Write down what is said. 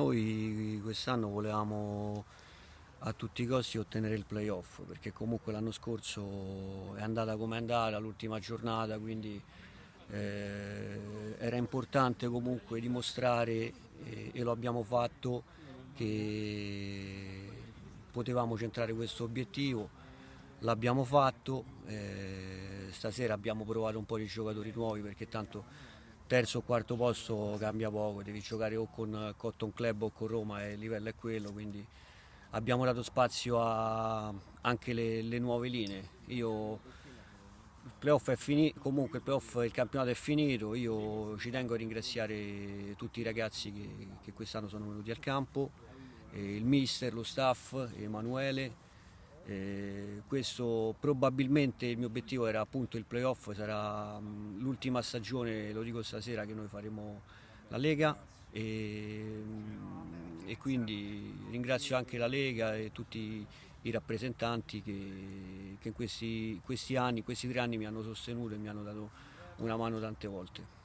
Noi quest'anno volevamo a tutti i costi ottenere il playoff perché comunque l'anno scorso è andata come è andata l'ultima giornata, quindi era importante comunque dimostrare e lo abbiamo fatto che potevamo centrare questo obiettivo. L'abbiamo fatto, stasera abbiamo provato un po' di giocatori nuovi perché tanto terzo o quarto posto cambia poco, devi giocare o con Cotton Club o con Roma e il livello è quello, quindi abbiamo dato spazio a anche le nuove linee. Il playoff è finito, comunque il campionato è finito, io ci tengo a ringraziare tutti i ragazzi che quest'anno sono venuti al campo, il mister, lo staff, Emanuele. Questo probabilmente il mio obiettivo era appunto il playoff, sarà l'ultima stagione, lo dico stasera, che noi faremo la Lega e quindi ringrazio anche la Lega e tutti i rappresentanti che in questi anni, questi 3 anni mi hanno sostenuto e mi hanno dato una mano tante volte.